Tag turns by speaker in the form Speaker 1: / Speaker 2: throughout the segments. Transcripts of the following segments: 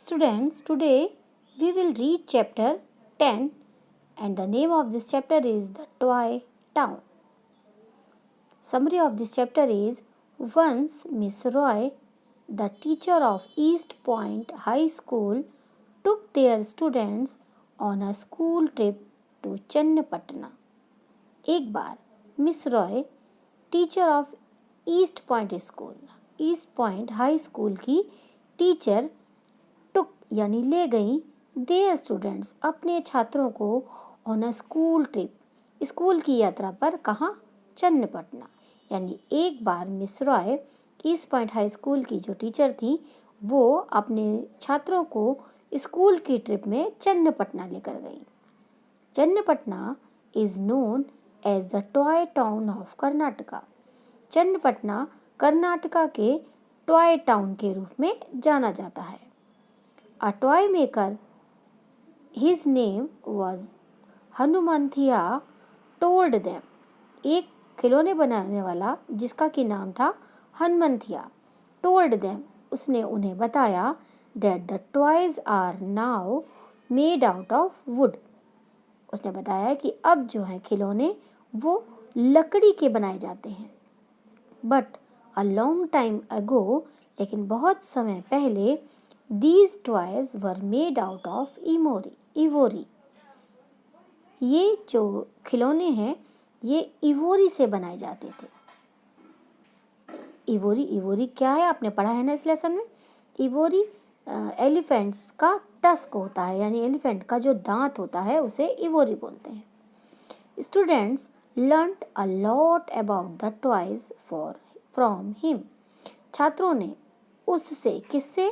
Speaker 1: Students, today we will read chapter 10 and the name of this chapter is The Toy Town. Summary of this chapter is: once Miss Roy, the teacher of East Point High School, took their students on a school trip to Channapatna. एक बार miss Roy, teacher of East Point High School की teacher, took यानी ले गई, their students अपने छात्रों को, on a school trip school की यात्रा पर, कहाँ? चन्नपटना। यानी एक बार miss Roy, East Point High School की जो टीचर थी, वो अपने छात्रों को स्कूल की ट्रिप में चन्नपटना लेकर गई। Channapatna is known as the toy town of Karnataka. Channapatna Karnataka के टॉय टाउन के रूप में जाना जाता है। A toy maker, his name was हनुमंथिया, told them, एक खिलौने बनाने वाला जिसका कि नाम था हनुमंथिया, told them, उसने उन्हें बताया, that the toys are now made out of wood, उसने बताया कि अब जो है खिलौने वो लकड़ी के बनाए जाते हैं। But a long time ago, लेकिन बहुत समय पहले, These toys were made out of ivory. ये जो खिलौने हैं ये इवोरी से बनाए जाते थे। इवोरी क्या है, आपने पढ़ा है ना इस लेसन में। इवोरी एलिफेंट्स का टस्क होता है, यानी एलिफेंट का जो दांत होता है उसे इवोरी बोलते हैं। Students learned a lot about the toys from him. छात्रों ने उससे, किससे?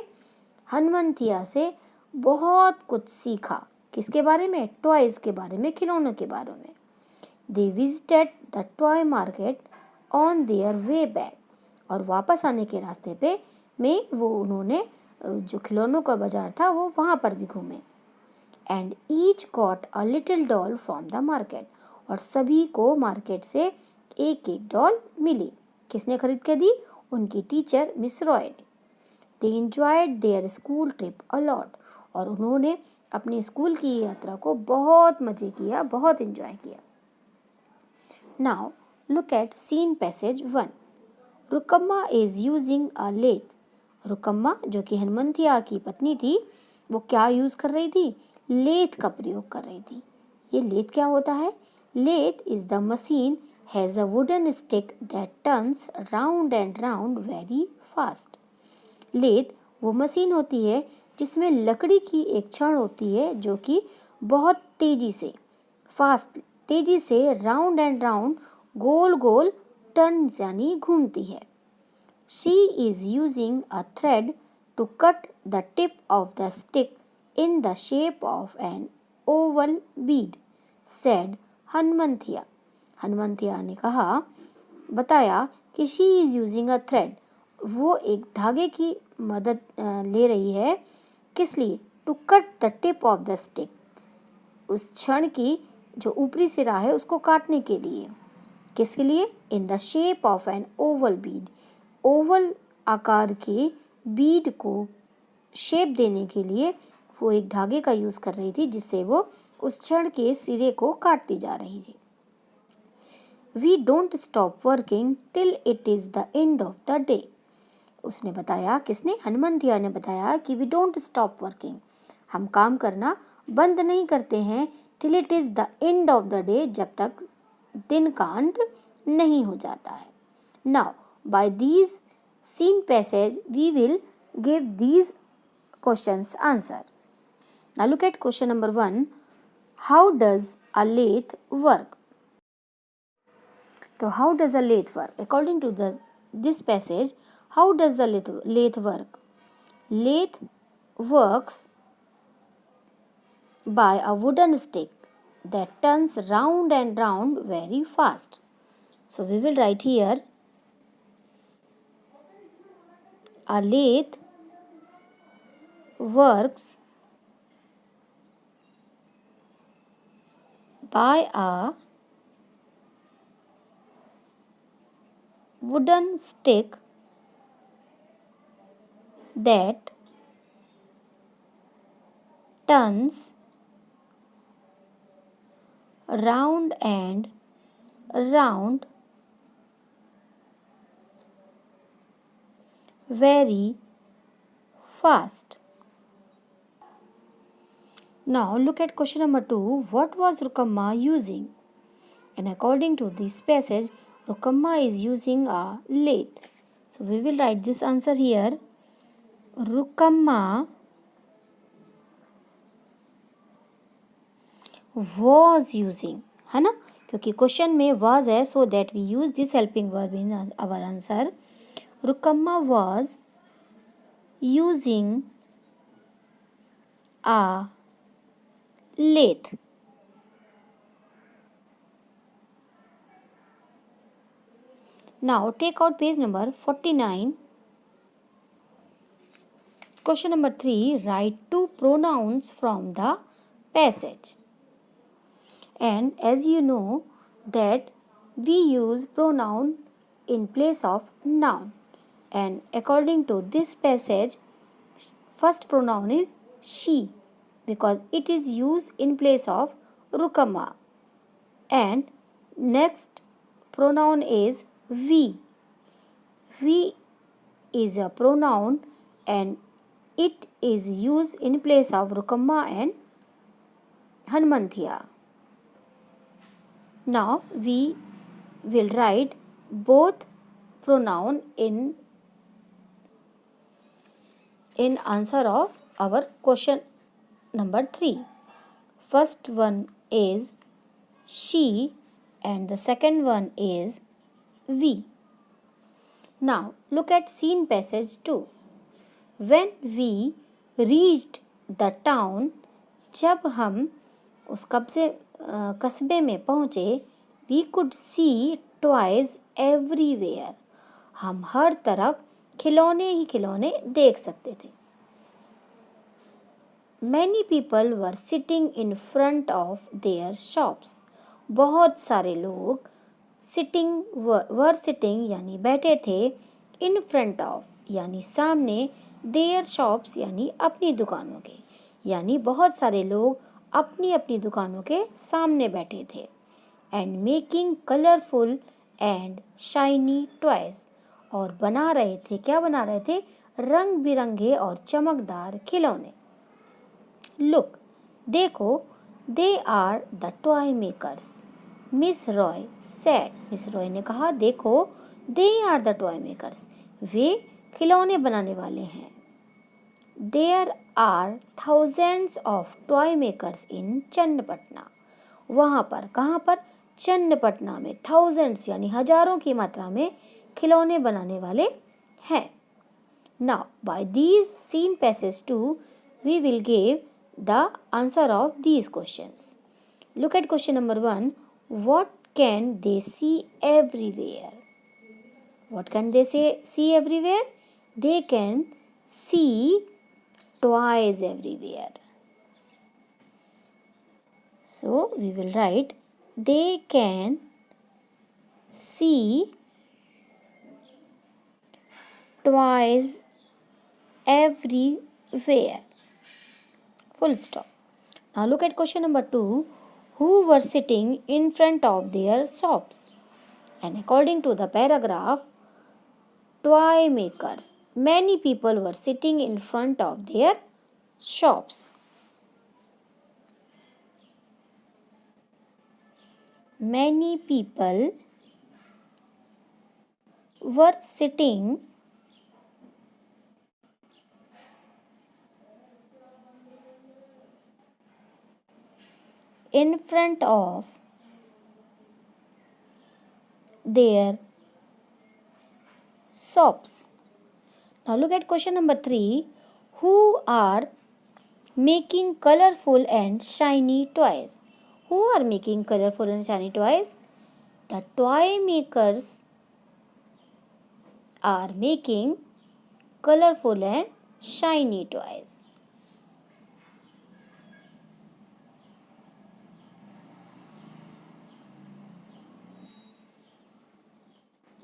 Speaker 1: हनुमंथिया से बहुत कुछ सीखा। किसके बारे में? टॉयज के बारे में, खिलौनों के बारे में। They visited the toy market on their way back, और वापस आने के रास्ते पे में वो उन्होंने जो खिलौनों का बाजार था वो वहाँ पर भी घूमे। And each got a little doll from the market, और सभी को मार्केट से एक एक डॉल मिली। किसने खरीद के दी? उनकी टीचर मिस रॉय ने। They enjoyed their school trip a lot, और उन्होंने अपनी स्कूल की यात्रा को बहुत मजे किया, बहुत एंजॉय किया। Now look at scene passage 1. रुकम्मा is using a lathe. रुकम्मा जो कि हनुमंथिया की पत्नी थी, वो क्या यूज कर रही थी? लेथ का प्रयोग कर रही थी। ये लेथ क्या होता है? Lathe is the machine has a wooden stick that turns round and round very fast. Lathe वो मशीन होती है जिसमें लकड़ी की एक छड़ होती है जो कि बहुत तेजी से राउंड एंड राउंड, गोल गोल टर्न यानी घूमती है। She is using a thread to cut the tip of the stick in the shape of an oval bead, said Hanumanthiya. Hanumanthiya ने बताया कि she is using a thread, वो एक धागे की मदद ले रही है। किस लिए? To cut the tip of the stick, उस क्षण की जो ऊपरी सिरा है उसको काटने के लिए। किसके लिए? In the shape of an oval bead, oval आकार के बीड को शेप देने के लिए वो एक धागे का यूज कर रही थी जिससे वो उस क्षण के सिरे को काटती जा रही थी। We don't stop working till it is the end of the day, उसने बताया। किसने? हनुमंथिया ने बताया कि वी डोंट स्टॉप वर्किंग, हम काम करना बंद नहीं करते हैं, till it is the end of the day, जब तक दिन का अंत नहीं हो जाता है। Now by these seen passage we will give these questions answer. Now look at question number 1. How does a lathe work? तो how does a lathe work? According to this passage, how does the lathe work? Lathe works by a wooden stick that turns round and round very fast. So we will write here, a lathe works by a wooden stick that turns round and round very fast. Now look at question number 2. What was Rukamma using? And according to this passage, Rukamma is using a lathe. So we will write this answer here. Rukamma was using, है ना, क्योंकि question में was है, so that we use this helping verb in our answer. Rukamma was using a lathe. Now take out page number 49. Question number 3. Write two pronouns from the passage. And as you know that we use pronoun in place of noun. And according to this passage, first pronoun is she because it is used in place of Rukamma. And next pronoun is we. We is a pronoun and it is used in place of Rukamma and Hanmanthia. Now we will write both pronoun in answer of our question number 3. First one is she and the second one is we. Now look at scene passage 2. When we reached the town, जब हम उस कस्बे में पहुँचे, we could see toys everywhere. हम हर तरफ खिलौने ही खिलौने देख सकते थे. Many people were sitting in front of their shops. बहुत सारे लोग were sitting यानी बैठे थे, in front of यानी सामने, their shops यानी अपनी दुकानों के, यानी बहुत सारे लोग अपनी अपनी दुकानों के सामने बैठे थे. And making colorful and shiny toys. और बना रहे थे, क्या बना रहे थे? रंग बिरंगे और चमकदार खिलौने. Look, देखो, they are the toy makers. Miss Roy said. Miss Roy ने कहा, देखो, they are the toy makers. वे खिलौने बनाने वाले हैं. There are thousands of toy makers in Channapatna. वहाँ पर, कहाँ पर? चन्नपटना में thousands यानी हजारों की मात्रा में खिलौने बनाने वाले हैं. Now, by these scene passages too, we will give the answer of these questions. Look at question number 1. What can they see everywhere? What can they see everywhere? They can see toys everywhere. So we will write they can see toys everywhere. Full stop. Now look at question number 2. Who were sitting in front of their shops? And according to the paragraph, toy makers. Many people were sitting in front of their shops. Many people were sitting in front of their shops. Now look at question number 3. Who are making colorful and shiny toys? Who are making colorful and shiny toys? The toy makers are making colorful and shiny toys.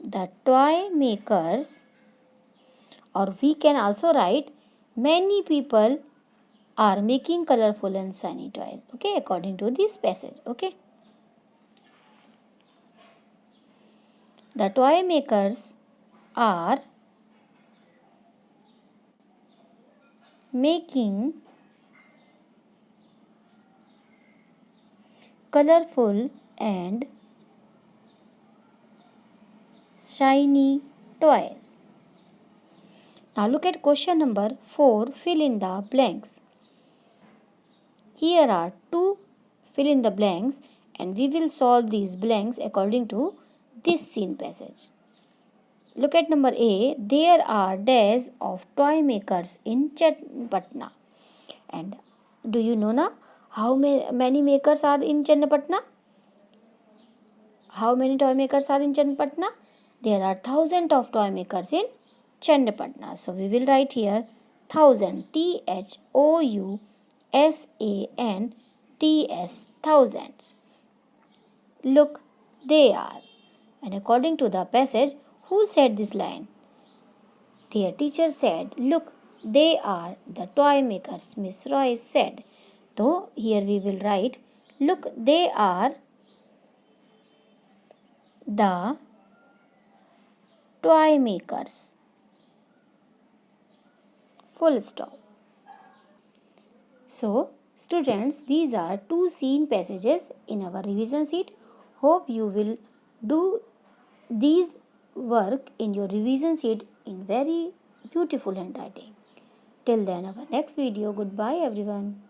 Speaker 1: The toy makers, or we can also write many people are making colorful and shiny toys. Okay, according to this passage. Okay. The toy makers are making colorful and shiny toys. Now look at question number 4. Fill in the blanks. Here are two fill in the blanks and we will solve these blanks according to this scene passage. Look at number A. There are days of toy makers in Channapatna. And do you know now how many makers are in Channapatna? How many toy makers are in Channapatna? There are thousands of toy makers in Channapatna. So we will write here thousand, thousands, thousands. Look, they are. And according to the passage, who said this line? Their teacher said, look, they are the toy makers, Miss Roy said. So here we will write, look, they are the toy makers. Full stop. So, students, these are two scene passages in our revision sheet. Hope you will do these work in your revision sheet in very beautiful handwriting. Till then, our next video. Goodbye, everyone.